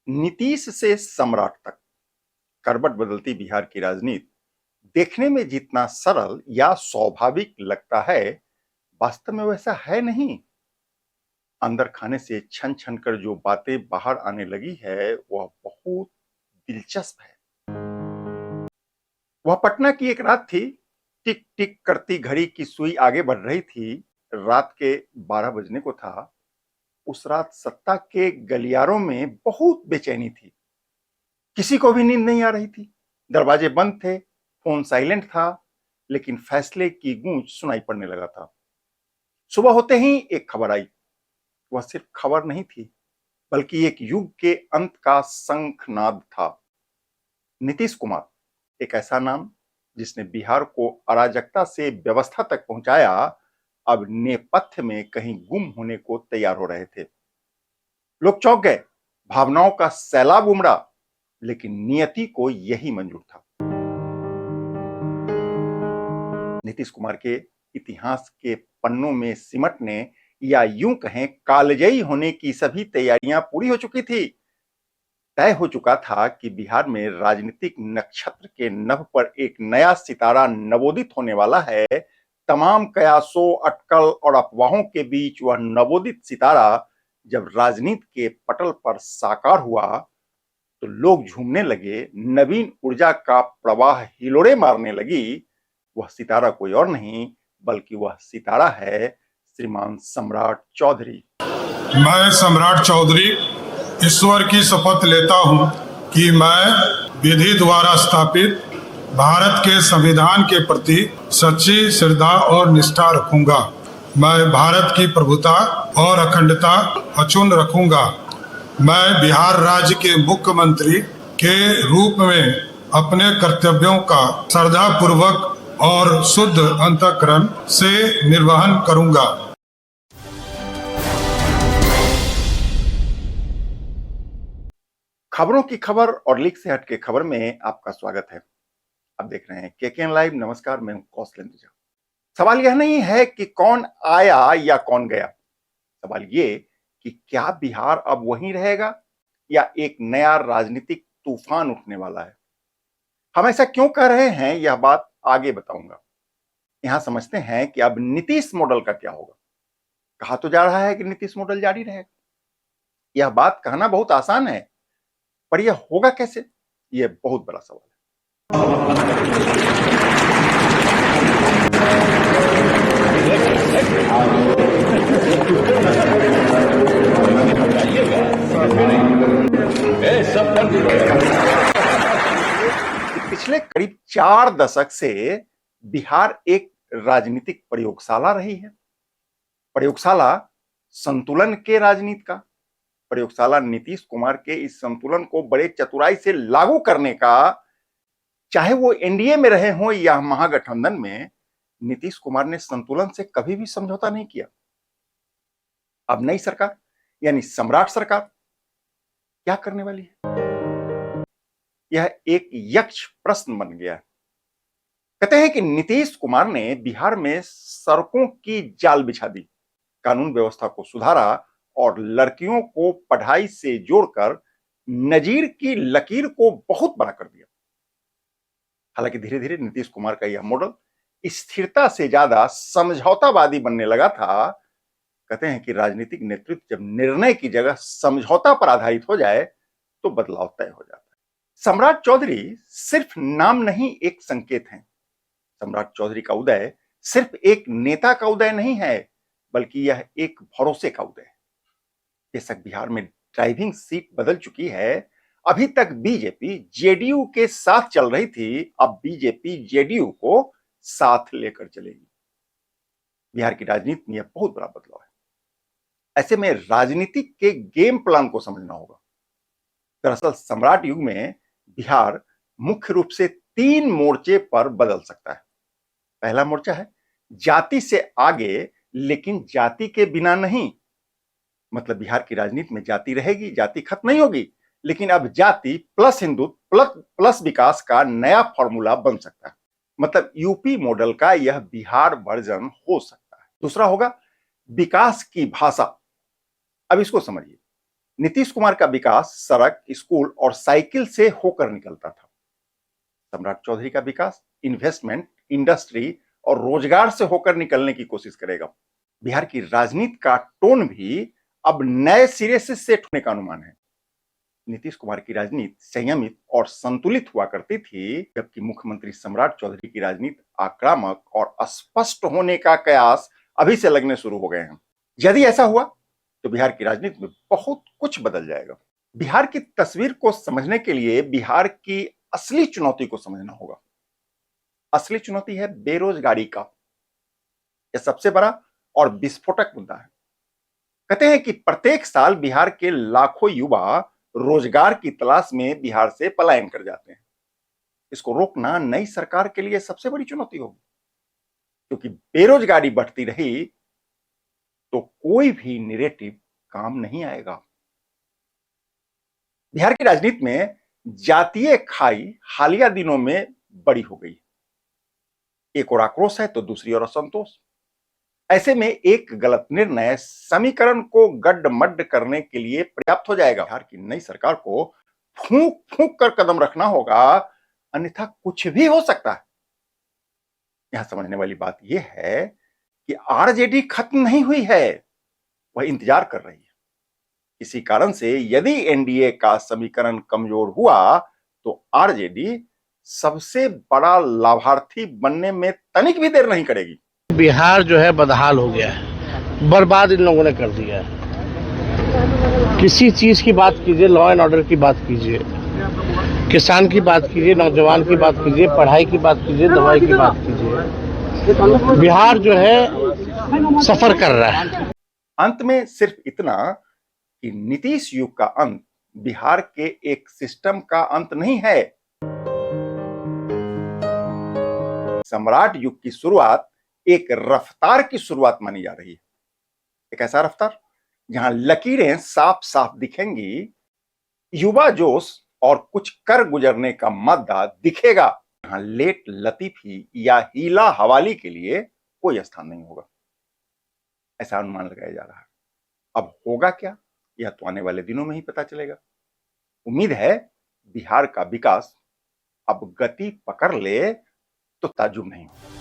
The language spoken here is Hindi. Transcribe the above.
नीतीश से सम्राट तक करवट बदलती बिहार की राजनीति देखने में जितना सरल या स्वाभाविक लगता है, वास्तव में वैसा है नहीं। अंदर खाने से छन छन कर जो बातें बाहर आने लगी है वह बहुत दिलचस्प है। वह पटना की एक रात थी। टिक टिक करती घड़ी की सुई आगे बढ़ रही थी। रात के 12 बजने को था। उस रात सत्ता के गलियारों में बहुत बेचैनी थी। किसी को भी नींद नहीं आ रही थी। दरवाजे बंद थे, फोन साइलेंट था, लेकिन फैसले की गूंज सुनाई पड़ने लगा था। सुबह होते ही एक खबर आई। वह सिर्फ खबर नहीं थी, बल्कि एक युग के अंत का शंखनाद था। नीतीश कुमार, एक ऐसा नाम जिसने बिहार को अराजकता से व्यवस्था तक पहुंचाया, अब नेपथ्य में कहीं गुम होने को तैयार हो रहे थे। लोग चौंक गए, भावनाओं का सैलाब उमड़ा, लेकिन नियति को यही मंजूर था। नीतीश कुमार के इतिहास के पन्नों में सिमटने या यूं कहें कालजयी होने की सभी तैयारियां पूरी हो चुकी थी। तय हो चुका था कि बिहार में राजनीतिक नक्षत्र के नभ पर एक नया सितारा नवोदित होने वाला है। तमाम कयासों, अटकल और अफवाहों के बीच वह नवोदित सितारा जब राजनीति के पटल पर साकार हुआ तो लोग झूमने लगे, नवीन ऊर्जा का प्रवाह हिलोड़े मारने लगी। वह सितारा कोई और नहीं, बल्कि वह सितारा है श्रीमान सम्राट चौधरी। मैं सम्राट चौधरी ईश्वर की शपथ लेता हूं कि मैं विधि द्वारा स्थापित भारत के संविधान के प्रति सच्ची श्रद्धा और निष्ठा रखूंगा। मैं भारत की प्रभुता और अखंडता अक्षुण्ण रखूंगा। मैं बिहार राज्य के मुख्यमंत्री के रूप में अपने कर्तव्यों का श्रद्धापूर्वक और शुद्ध अंतःकरण से निर्वहन करूंगा। खबरों की खबर और लीक से हटके खबर में आपका स्वागत है। आप देख रहे हैं केकेएन लाइव। नमस्कार, मैं हूं कौशलेंद्र। सवाल यह नहीं है कि कौन आया या कौन गया। सवाल ये कि क्या बिहार अब वहीं रहेगा या एक नया राजनीतिक तूफान उठने वाला है। हम ऐसा क्यों कह रहे हैं, यह बात आगे बताऊंगा। यहां समझते हैं कि अब नीतीश मॉडल का क्या होगा। कहा तो जा रहा है कि नीतीश मॉडल जारी रहेगा। यह बात कहना बहुत आसान है, पर यह होगा कैसे, यह बहुत बड़ा सवाल है। पिछले करीब 4 दशक से बिहार एक राजनीतिक प्रयोगशाला रही है। प्रयोगशाला संतुलन के राजनीति का, प्रयोगशाला नीतीश कुमार के इस संतुलन को बड़े चतुराई से लागू करने का। चाहे वो एनडीए में रहे हो या महागठबंधन में, नीतीश कुमार ने संतुलन से कभी भी समझौता नहीं किया। अब नई सरकार यानी सम्राट सरकार क्या करने वाली है, यह एक यक्ष प्रश्न बन गया है। कहते हैं कि नीतीश कुमार ने बिहार में सड़कों की जाल बिछा दी, कानून व्यवस्था को सुधारा और लड़कियों को पढ़ाई से जोड़कर नजीर की लकीर को बहुत बड़ा कर दिया। हालांकि धीरे धीरे नीतीश कुमार का यह मॉडल स्थिरता से ज्यादा समझौतावादी बनने लगा था। कहते हैं कि राजनीतिक नेतृत्व जब निर्णय की जगह समझौता पर आधारित हो जाए तो बदलाव तय हो जाता है। सम्राट चौधरी सिर्फ नाम नहीं, एक संकेत है। सम्राट चौधरी का उदय सिर्फ एक नेता का उदय नहीं है, बल्कि यह एक भरोसे का उदय है। बेशक बिहार में ड्राइविंग सीट बदल चुकी है। अभी तक बीजेपी जेडीयू के साथ चल रही थी, अब बीजेपी जेडीयू को साथ लेकर चलेगी। बिहार की राजनीति में यह बहुत बड़ा बदलाव है। ऐसे में राजनीतिक के गेम प्लान को समझना होगा। दरअसल सम्राट युग में बिहार मुख्य रूप से 3 मोर्चे पर बदल सकता है। पहला मोर्चा है जाति से आगे, लेकिन जाति के बिना नहीं। मतलब बिहार की राजनीति में जाति रहेगी, जाति खत्म नहीं होगी, लेकिन अब जाति प्लस हिंदुत्व प्लस विकास का नया फॉर्मूला बन सकता है। मतलब यूपी मॉडल का यह बिहार वर्जन हो सकता है। दूसरा होगा विकास की भाषा। अब इसको समझिए। नीतीश कुमार का विकास सड़क, स्कूल और साइकिल से होकर निकलता था। सम्राट चौधरी का विकास इन्वेस्टमेंट, इंडस्ट्री और रोजगार से होकर निकलने की कोशिश करेगा। बिहार की राजनीति का टोन भी अब नए सिरे से सेट होने का अनुमान है। नीतीश कुमार की राजनीति संयमित और संतुलित हुआ करती थी, जबकि मुख्यमंत्री सम्राट चौधरी की राजनीति आक्रामक और अस्पष्ट होने का कयास अभी से लगने शुरू हो गए हैं। यदि ऐसा हुआ तो बिहार की राजनीति में बहुत कुछ बदल जाएगा। बिहार की तस्वीर को समझने के लिए बिहार की असली चुनौती को समझना होगा। असली चुनौती है बेरोजगारी का। यह सबसे बड़ा और विस्फोटक मुद्दा है। कहते हैं कि प्रत्येक साल बिहार के लाखों युवा रोजगार की तलाश में बिहार से पलायन कर जाते हैं। इसको रोकना नई सरकार के लिए सबसे बड़ी चुनौती होगी, क्योंकि बेरोजगारी बढ़ती रही तो कोई भी नैरेटिव काम नहीं आएगा। बिहार की राजनीति में जातीय खाई हालिया दिनों में बड़ी हो गई। एक ओर आक्रोश है तो दूसरी ओर असंतोष। ऐसे में एक गलत निर्णय समीकरण को गड्ढमड्ढ करने के लिए पर्याप्त हो जाएगा। बिहार की नई सरकार को फूंक फूंक कर कदम रखना होगा, अन्यथा कुछ भी हो सकता है। यहां समझने वाली बात यह है कि आरजेडी खत्म नहीं हुई है, वह इंतजार कर रही है। इसी कारण से यदि एनडीए का समीकरण कमजोर हुआ तो आरजेडी सबसे बड़ा लाभार्थी बनने में तनिक भी देर नहीं करेगी। बिहार जो है बदहाल हो गया है, बर्बाद इन लोगों ने कर दिया है। किसी चीज की बात कीजिए, लॉ एंड ऑर्डर की बात कीजिए, किसान की बात कीजिए, नौजवान की बात कीजिए, पढ़ाई की बात कीजिए, दवाई की बात कीजिए, बिहार जो है सफर कर रहा है। अंत में सिर्फ इतना कि नीतीश युग का अंत बिहार के एक सिस्टम का अंत नहीं है। सम्राट युग की शुरुआत एक रफ्तार की शुरुआत मानी जा रही है। एक ऐसा रफ्तार जहां लकीरें साफ साफ दिखेंगी, युवा जोश और कुछ कर गुजरने का मादा दिखेगा, जहां लेट लतीफी या हीला हवाली के लिए कोई स्थान नहीं होगा। ऐसा अनुमान लगाया जा रहा है। अब होगा क्या, यह तो आने वाले दिनों में ही पता चलेगा। उम्मीद है बिहार का विकास अब गति पकड़ ले तो ताज्जुब नहीं होगा।